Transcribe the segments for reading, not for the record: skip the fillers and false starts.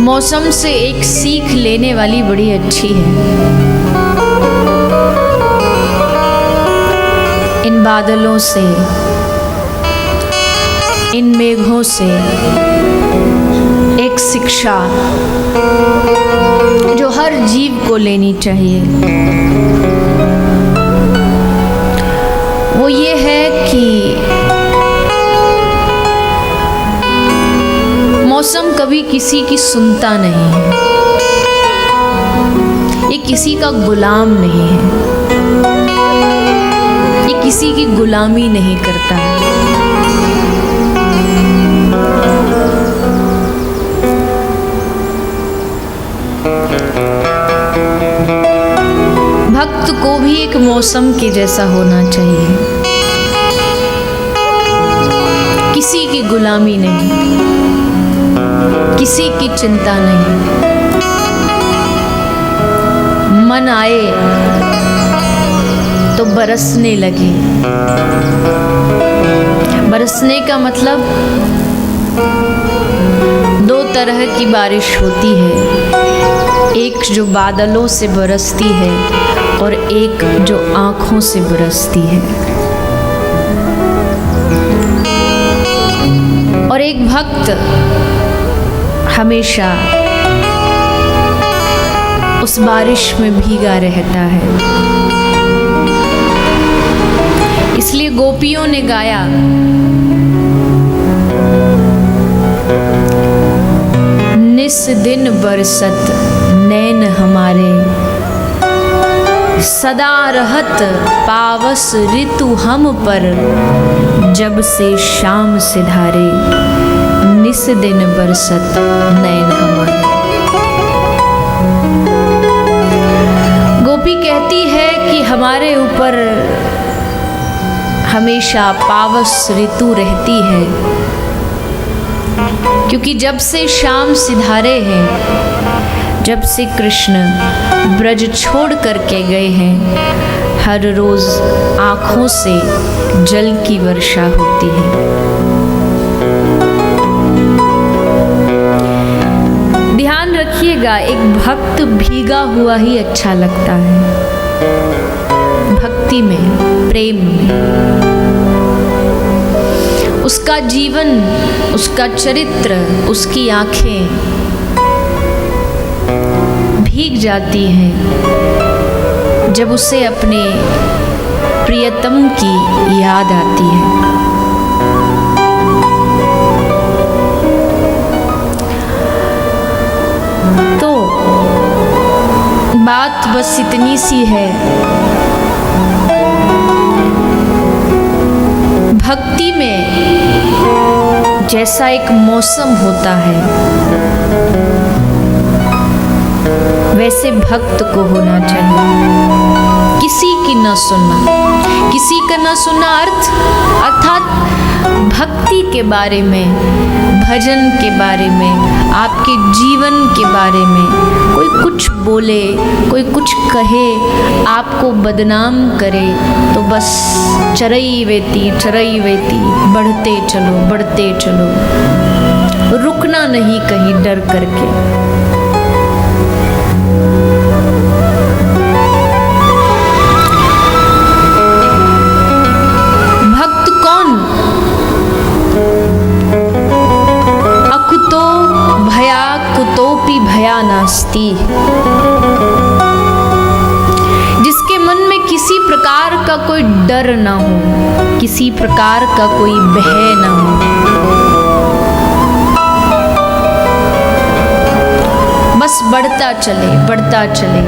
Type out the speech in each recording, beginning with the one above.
मौसम से एक सीख लेने वाली बड़ी अच्छी है। इन बादलों से, इन मेघों से एक शिक्षा जो हर जीव को लेनी चाहिए, वो ये है कि मौसम कभी किसी की सुनता नहीं है, ये किसी का गुलाम नहीं है, ये किसी की गुलामी नहीं करता। भक्त को भी एक मौसम के जैसा होना चाहिए, किसी की गुलामी नहीं, किसी की चिंता नहीं। मन आए तो बरसने लगे। बरसने का मतलब दो तरह की बारिश होती है, एक जो बादलों से बरसती है और एक जो आँखों से बरसती है। और एक भक्त हमेशा उस बारिश में भीगा रहता है। इसलिए गोपियों ने गाया, निस दिन बरसत नैन हमारे, सदा रहत पावस ऋतु हम पर, जब से शाम सिधारे, निस दिन बरसत नैन हमारे। गोपी कहती है कि हमारे ऊपर हमेशा पावस ऋतु रहती है, क्योंकि जब से शाम सिधारे हैं, जब से कृष्ण ब्रज छोड़ करके गए हैं, हर रोज आँखों से जल की वर्षा होती है। ध्यान रखिएगा, एक भक्त भीगा हुआ ही अच्छा लगता है। भक्ति में, प्रेम में उसका जीवन, उसका चरित्र, उसकी आंखें भीग जाती हैं जब उसे अपने प्रियतम की याद आती है। तो बात बस इतनी सी है, भक्ति में जैसा एक मौसम होता है, वैसे भक्त को होना चाहिए। किसी की न सुनना, किसी का न सुनना अर्थात भक्ति के बारे में, भजन के बारे में, आपके जीवन के बारे में कोई कुछ बोले, कोई कुछ कहे, आपको बदनाम करे, तो बस चरई वेती बढ़ते चलो, रुकना नहीं कहीं डर करके। भया नास्ति, जिसके मन में किसी प्रकार का कोई डर ना हो, किसी प्रकार का कोई भय ना हो। बस बढ़ता चले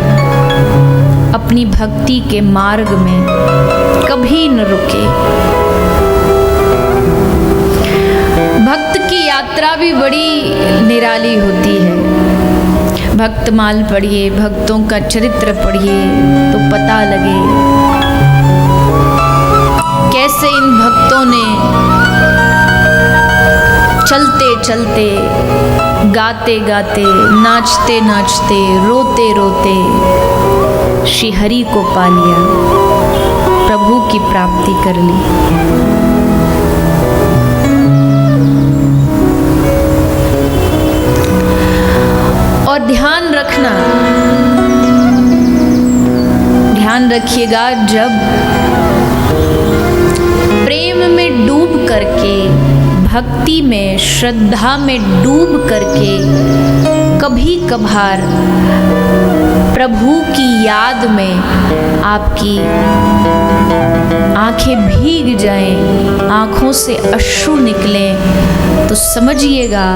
अपनी भक्ति के मार्ग में, कभी न रुके। भक्त की यात्रा भी बड़ी निराली होती है। भक्तमाल पढ़िए, भक्तों का चरित्र पढ़िए तो पता लगे कैसे इन भक्तों ने चलते, गाते, नाचते, रोते श्री हरि को पा लिया, प्रभु की प्राप्ति कर ली। और ध्यान रखिएगा, जब प्रेम में डूब करके, भक्ति में, श्रद्धा में डूब करके कभी कभार प्रभु की याद में आपकी आंखें भीग जाएं, आंखों से अश्रु निकलें, तो समझिएगा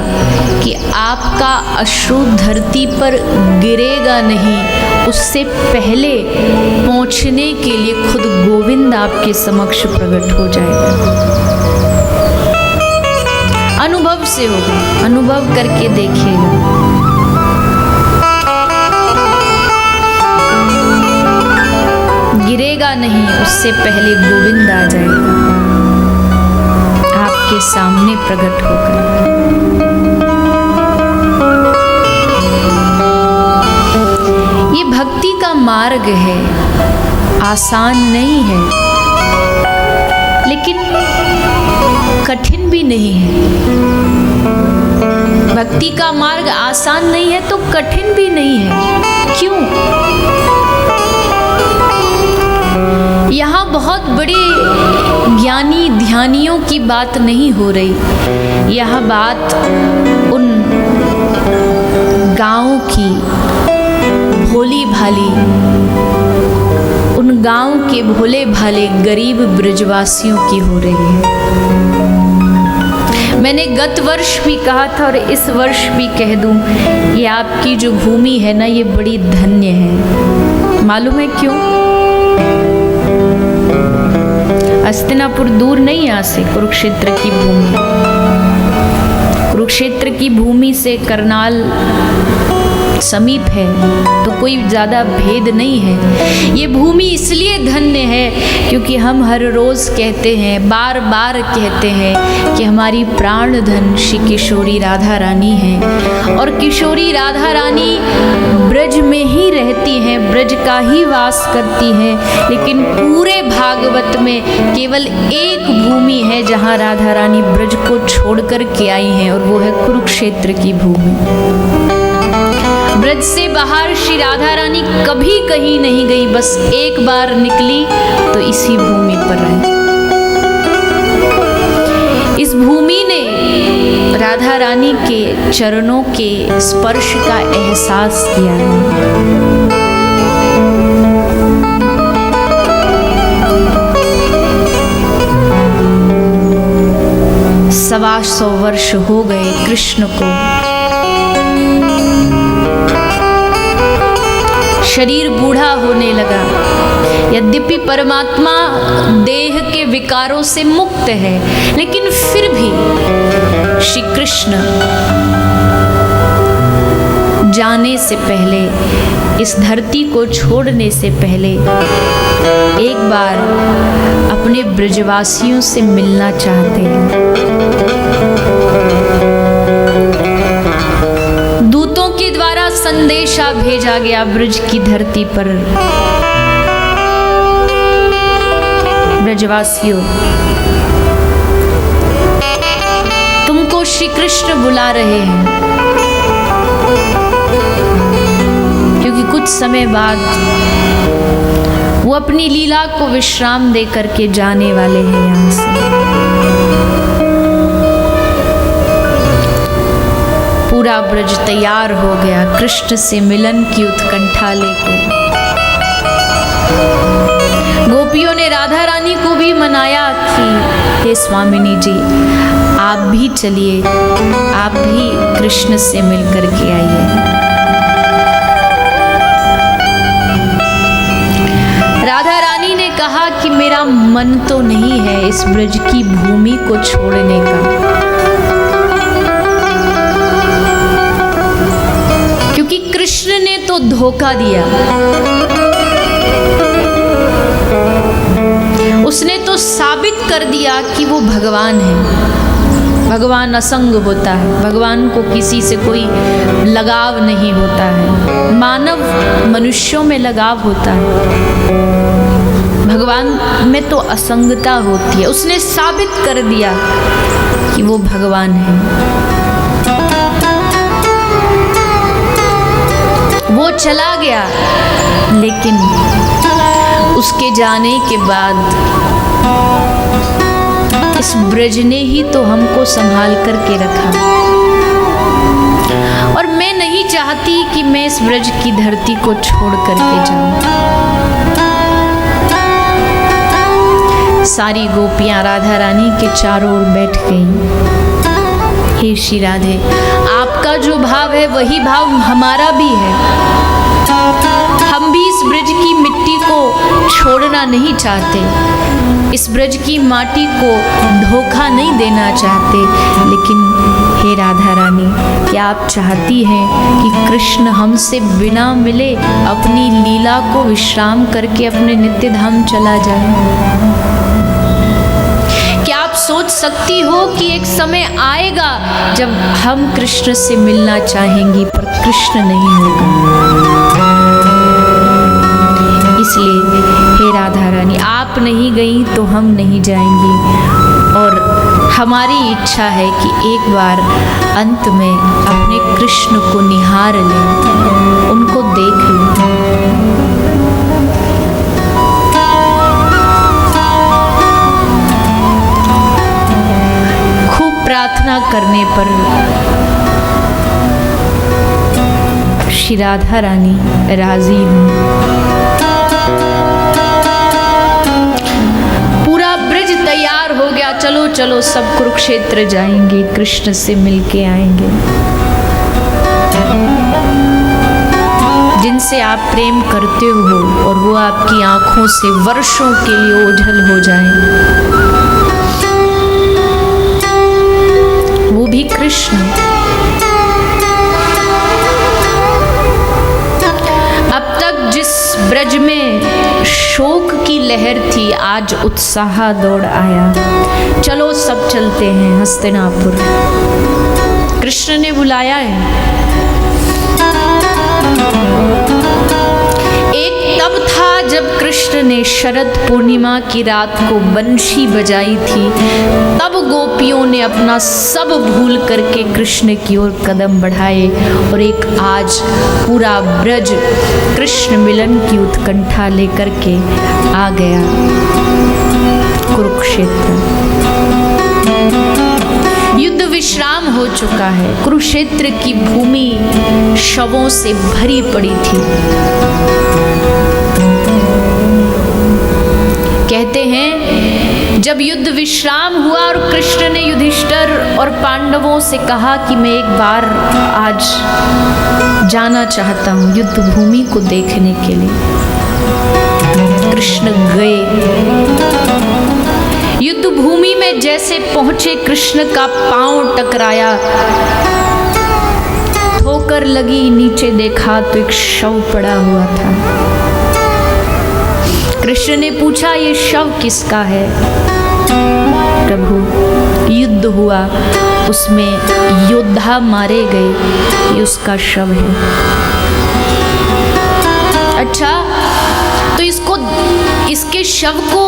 कि आपका अश्रु धरती पर गिरेगा नहीं, उससे पहले पहुंचने के लिए खुद गोविंद आपके समक्ष प्रकट हो जाएगा। अनुभव से होगा, अनुभव करके देखिएगा। गिरेगा नहीं, उससे पहले गोविंद आ जाएगा आपके सामने प्रकट होकर। ये भक्ति का मार्ग है, आसान नहीं है, लेकिन कठिन भी नहीं है। भक्ति का मार्ग आसान नहीं है तो कठिन भी नहीं है। क्यों? यहाँ बहुत बड़े ज्ञानी ध्यानियों की बात नहीं हो रही, यह बात उन गाँव की भोली भाली, उन गांव के भोले भाले गरीब ब्रजवासियों की हो रही है। मैंने गत वर्ष भी कहा था और इस वर्ष भी कह दूं, ये आपकी जो भूमि है ना, ये बड़ी धन्य है। मालूम है क्यों? हस्तिनापुर दूर नहीं यहाँ से, कुरुक्षेत्र की भूमि, कुरुक्षेत्र की भूमि से करनाल समीप है, तो कोई ज़्यादा भेद नहीं है। ये भूमि इसलिए धन्य है क्योंकि हम हर रोज़ कहते हैं, बार बार कहते हैं कि हमारी प्राण धन श्री किशोरी राधा रानी है, और किशोरी राधा रानी ब्रज में ही रहती हैं, ब्रज का ही वास करती हैं। लेकिन पूरे भागवत में केवल एक भूमि है जहाँ राधा रानी ब्रज को छोड़ कर के आई हैं, और वो है कुरुक्षेत्र की भूमि। ब्रज से बाहर श्री राधा रानी कभी कहीं नहीं गई, बस एक बार निकली तो इसी भूमि पर रही। इस भूमि ने राधा रानी के चरणों के स्पर्श का एहसास किया है। 125 वर्ष हो गए कृष्ण को, शरीर बूढ़ा होने लगा। यद्यपि परमात्मा देह के विकारों से मुक्त है, लेकिन फिर भी श्री कृष्ण जाने से पहले, इस धरती को छोड़ने से पहले एक बार अपने ब्रजवासियों से मिलना चाहते हैं। दूतों के द्वारा संदेशा भेजा गया ब्रज की धरती पर, ब्रजवासियों, तुमको श्री कृष्ण बुला रहे हैं, क्योंकि कुछ समय बाद वो अपनी लीला को विश्राम दे करके जाने वाले हैं यहाँ से। पूरा ब्रज तैयार हो गया कृष्ण से मिलन की उत्कंठा लेकर। गोपियों ने राधा रानी को भी मनाया कि हे स्वामिनी जी, आप भी चलिए, आप भी कृष्ण से मिल करके आइए। राधा रानी ने कहा कि मेरा मन तो नहीं है इस ब्रज की भूमि को छोड़ने का, क्योंकि कृष्ण ने तो धोखा दिया, उसने तो साबित कर दिया कि वो भगवान है। भगवान असंग होता है, भगवान को किसी से कोई लगाव नहीं होता है, मानव मनुष्यों में लगाव होता है, भगवान में तो असंगता होती है। उसने साबित कर दिया कि वो भगवान है। चला गया, लेकिन उसके जाने के बाद इस ब्रज ने ही तो हमको संभाल करके रखा। और मैं नहीं चाहती कि मैं इस ब्रज की धरती को छोड़ करके जाऊं। सारी गोपियां राधा रानी के चारों ओर बैठ गईं। हे श्री राधे, आपका जो भाव है वही भाव हमारा भी है। हम भी इस ब्रज की मिट्टी को छोड़ना नहीं चाहते, इस ब्रज की माटी को धोखा नहीं देना चाहते। लेकिन हे राधा रानी, क्या आप चाहती हैं कि कृष्ण हमसे बिना मिले अपनी लीला को विश्राम करके अपने नित्य धाम चला जाए? क्या आप सोच सकती हो कि एक समय आएगा जब हम कृष्ण से मिलना चाहेंगी पर कृष्ण नहीं होगा? इसलिए हे राधा रानी, आप नहीं गई तो हम नहीं जाएंगी। और हमारी इच्छा है कि एक बार अंत में अपने कृष्ण को निहार लें, उनको देख लें। खूब प्रार्थना करने पर श्री राधा रानी राजी हुई। पूरा ब्रज तैयार हो गया, चलो चलो सब कुरुक्षेत्र जाएंगे, कृष्ण से मिलके आएंगे। जिनसे आप प्रेम करते हो और वो आपकी आंखों से वर्षों के लिए ओझल हो जाएं, वो भी कृष्ण। अब तक जिस ब्रज में शोक की लहर थी, आज उत्साह दौड़ आया। चलो सब चलते हैं हस्तिनापुर, कृष्ण ने बुलाया है। एक तब था जब कृष्ण ने शरद पूर्णिमा की रात को बंशी बजाई थी, तब गोपियों ने अपना सब भूल करके कृष्ण की ओर कदम बढ़ाए। और एक आज पूरा ब्रज कृष्ण मिलन की उत्कंठा लेकर के आ गया कुरुक्षेत्र। युद्ध विश्राम हो चुका है, कुरुक्षेत्र की भूमि शवों से भरी पड़ी थी। कहते हैं जब युद्ध विश्राम हुआ और कृष्ण ने युधिष्ठिर और पांडवों से कहा कि मैं एक बार आज जाना चाहता हूँ युद्ध भूमि को देखने के लिए, कृष्ण गए। युद्ध भूमि में जैसे पहुंचे, कृष्ण का पांव टकराया, ठोकर लगी, नीचे देखा तो एक शव पड़ा हुआ था। कृष्ण ने पूछा ये शव किसका है? प्रभु युद्ध हुआ, उसमें योद्धा मारे गए, ये उसका शव है। अच्छा, तो इसके शव को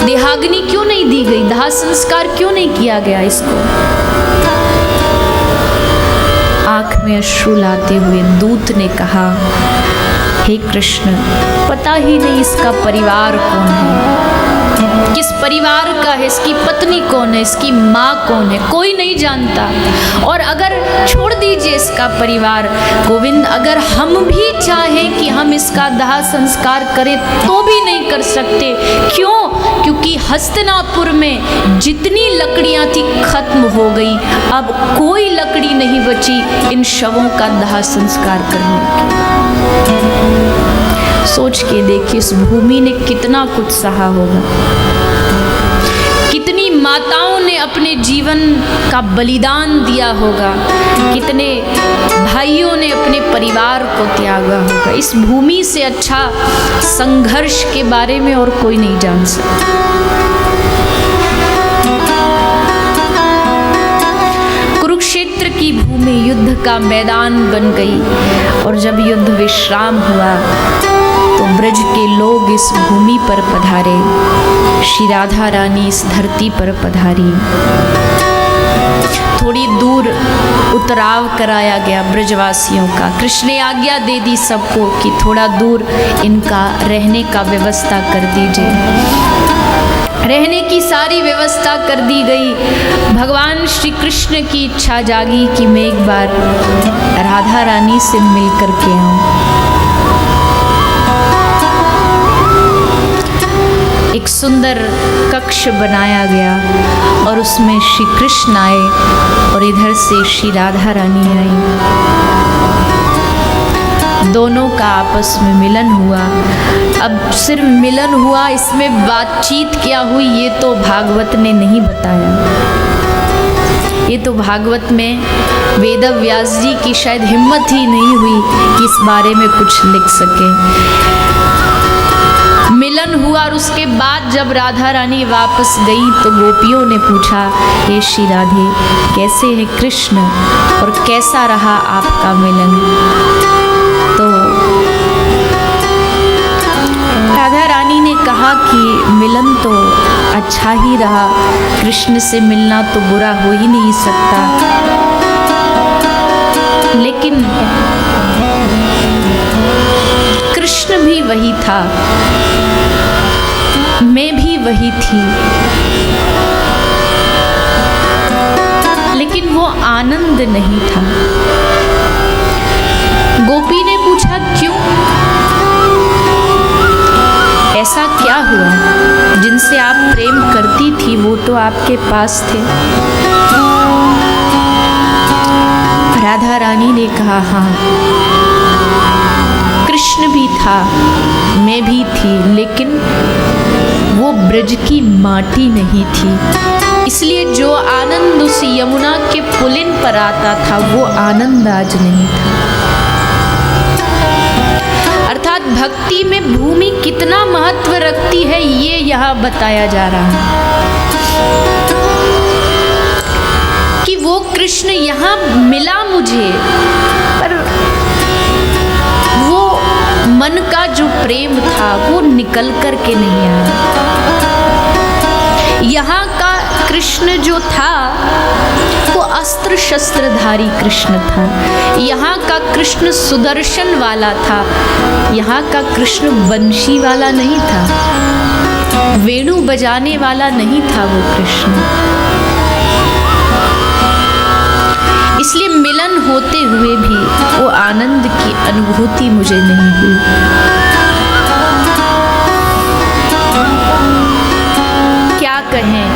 देहाग्नि क्यों नहीं दी गई, दाह संस्कार क्यों नहीं किया गया इसको? आंख में अश्रु लाते हुए दूत ने कहा, हे कृष्ण, पता ही नहीं इसका परिवार कौन है, किस परिवार का है, इसकी पत्नी कौन है, इसकी माँ कौन है, कोई नहीं जानता। और अगर छोड़ दीजिए इसका परिवार गोविंद, अगर हम भी चाहें कि हम इसका दाह संस्कार करें तो भी नहीं कर सकते। क्यों? क्योंकि हस्तिनापुर में जितनी लकड़ियां थी खत्म हो गई, अब कोई लकड़ी नहीं बची इन शवों का दाह संस्कार करने की। सोच के देखिए इस भूमि ने कितना कुछ सहा होगा, कितनी माताओं ने अपने जीवन का बलिदान दिया होगा, कितने भाइयों ने अपने परिवार को त्यागा होगा। इस भूमि से अच्छा संघर्ष के बारे में और कोई नहीं जान सकता। कुरुक्षेत्र की भूमि युद्ध का मैदान बन गई और जब युद्ध विश्राम हुआ तो ब्रज के लोग इस भूमि पर पधारे, श्री राधा रानी इस धरती पर पधारी। थोड़ी दूर उतराव कराया गया ब्रजवासियों का। कृष्ण ने आज्ञा दे दी सबको कि थोड़ा दूर इनका रहने का व्यवस्था कर दीजिए। रहने की सारी व्यवस्था कर दी गई। भगवान श्री कृष्ण की इच्छा जागी कि मैं एक बार राधा रानी से मिल कर के आऊं। एक सुंदर कक्ष बनाया गया और उसमें श्री कृष्ण आए और इधर से श्री राधा रानी आई। दोनों का आपस में मिलन हुआ। अब सिर्फ मिलन हुआ, इसमें बातचीत क्या हुई ये तो भागवत ने नहीं बताया। ये तो भागवत में वेद व्यास जी की शायद हिम्मत ही नहीं हुई कि इस बारे में कुछ लिख सके। मिलन हुआ और उसके बाद जब राधा रानी वापस गई तो गोपियों ने पूछा, हे श्री राधे कैसे है कृष्ण और कैसा रहा आपका मिलन? तो राधा रानी ने कहा कि मिलन तो अच्छा ही रहा, कृष्ण से मिलना तो बुरा हो ही नहीं सकता, लेकिन कृष्ण भी वही था, मैं भी वही थी, लेकिन वो आनंद नहीं था। गोपी ने पूछा क्यों? ऐसा क्या हुआ? जिनसे आप प्रेम करती थी वो तो आपके पास थे। राधा रानी ने कहा, हाँ कृष्ण भी था, मैं भी थी, लेकिन वो ब्रज की माटी नहीं थी। इसलिए जो आनंद उस यमुना के पुलिन पर आता था वो आनंद आज नहीं था। अर्थात भक्ति में भूमि कितना महत्व रखती है ये यहाँ बताया जा रहा है कि वो कृष्ण यहाँ मिला मुझे, पर वो मन का जो प्रेम था वो निकल कर के नहीं आया। यहाँ का कृष्ण जो था वो अस्त्र शस्त्रधारी कृष्ण था। यहाँ का कृष्ण सुदर्शन वाला था। यहाँ का कृष्ण बंशी वाला नहीं था, वेणु बजाने वाला नहीं था वो कृष्ण। इसलिए मिलन होते हुए भी वो आनंद की अनुभूति मुझे नहीं हुई। क्या कहें,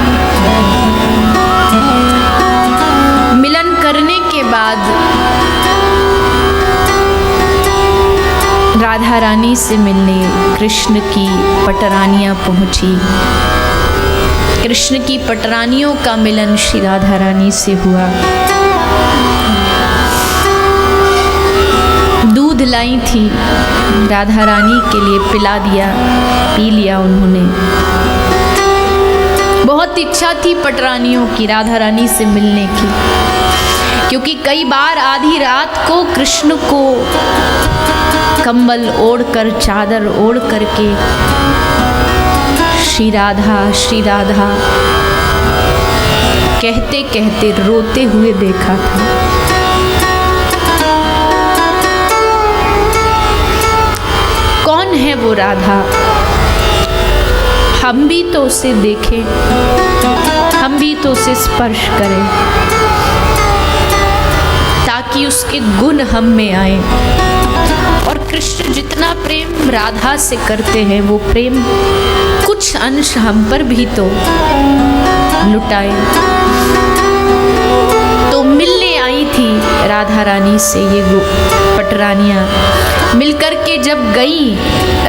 मिलन करने के बाद राधा रानी से मिलने कृष्ण की पटरानियां पहुंची। कृष्ण की पटरानियों का मिलन श्री राधा रानी से हुआ। दूध लाई थी राधा रानी के लिए, पिला दिया, पी लिया उन्होंने। बहुत इच्छा थी पटरानियों की राधा रानी से मिलने की, क्योंकि कई बार आधी रात को कृष्ण को कंबल ओढ़कर, चादर ओढ़ करके श्री राधा कहते कहते रोते हुए देखा था। कौन है वो राधा? हम भी तो उसे देखें, हम भी तो उसे स्पर्श करें, ताकि उसके गुण हम में आए। और कृष्ण जितना प्रेम राधा से करते हैं वो प्रेम कुछ अंश हम पर भी तो लुटाए। तो मिलने आई थी राधा रानी से ये पटरानियां। मिलकर के जब गई,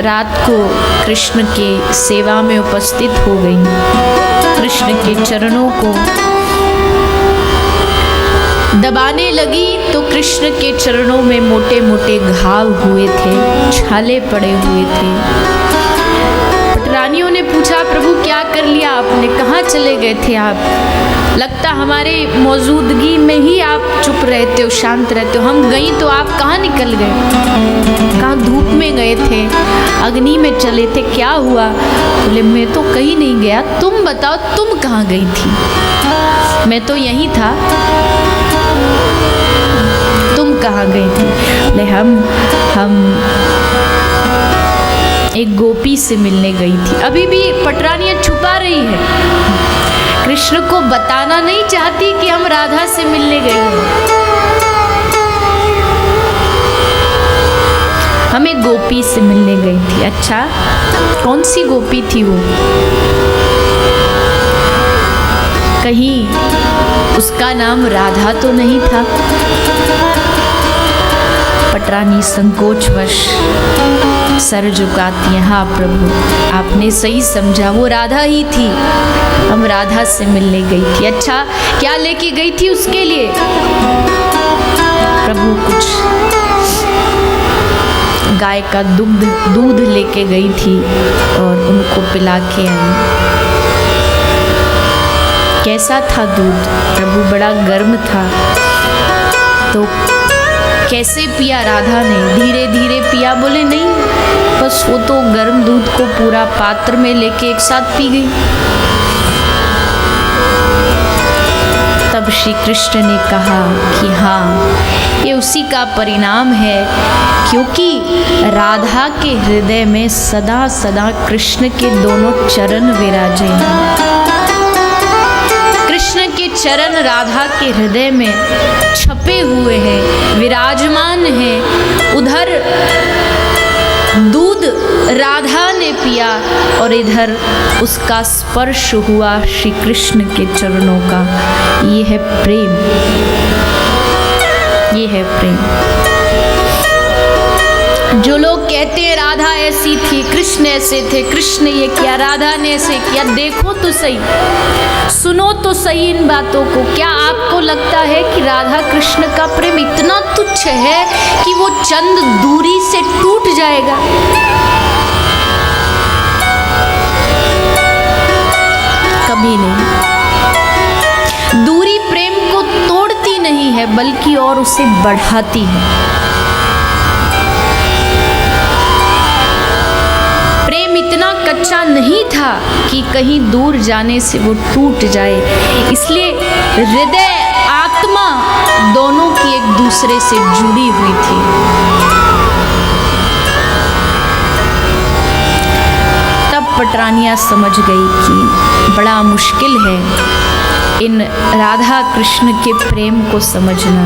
रात को कृष्ण के सेवा में उपस्थित हो गई, कृष्ण के चरणों को दबाने लगी तो कृष्ण के चरणों में मोटे मोटे घाव हुए थे, छाले पड़े हुए थे। पटरानियों ने पूछा, प्रभु क्या कर लिया आपने, कहाँ चले गए थे आप? लगता हमारे मौजूदगी में ही आप चुप रहते हो, शांत रहते हो, हम गई तो आप कहाँ निकल गए? कहाँ धूप में गए थे, अग्नि में चले थे, क्या हुआ? बोले मैं तो कहीं नहीं गया, तुम बताओ तुम कहाँ गई थी? मैं तो यहीं था, तुम कहाँ गई थी? बोले हम एक गोपी से मिलने गई थी। अभी भी पटरानियाँ छुपा रही है, कृष्ण को बताना नहीं चाहती कि हम राधा से मिलने गए हैं। हम एक गोपी से मिलने गई थी। अच्छा, कौन सी गोपी थी वो? कहीं उसका नाम राधा तो नहीं था? पटरानी संकोचवश सर झुकाती है, हाँ प्रभु आपने सही समझा, वो राधा ही थी, हम राधा से मिलने गई थी। अच्छा, क्या लेके गई थी उसके लिए? प्रभु कुछ गाय का दूध लेके गई थी और उनको पिला के आई। कैसा था दूध? प्रभु बड़ा गर्म था। तो कैसे पिया राधा ने? धीरे धीरे पिया? बोले नहीं, बस वो तो गर्म दूध को पूरा पात्र में लेके एक साथ पी गई। तब श्री कृष्ण ने कहा कि हाँ, ये उसी का परिणाम है, क्योंकि राधा के हृदय में सदा सदा कृष्ण के दोनों चरण विराजे हैं। कृष्ण के चरण राधा के हृदय में छपे हुए हैं, विराजमान हैं। उधर दूध राधा ने पिया और इधर उसका स्पर्श हुआ श्री कृष्ण के चरणों का। ये है प्रेम, ये है प्रेम। जो लोग कहते हैं राधा ऐसी थी, कृष्ण ऐसे थे, कृष्ण ये किया, राधा ने ऐसे किया, देखो तो सही, सुनो तो सही इन बातों को। क्या आपको लगता है कि राधा कृष्ण का प्रेम इतना तुच्छ है कि वो चंद दूरी से टूट जाएगा? कभी नहीं। दूरी प्रेम को तोड़ती नहीं है, बल्कि और उसे बढ़ाती है। इतना कच्चा नहीं था कि कहीं दूर जाने से वो टूट जाए, इसलिए हृदय आत्मा दोनों की एक दूसरे से जुड़ी हुई थी। तब पटरानियाँ समझ गई कि बड़ा मुश्किल है इन राधा कृष्ण के प्रेम को समझना।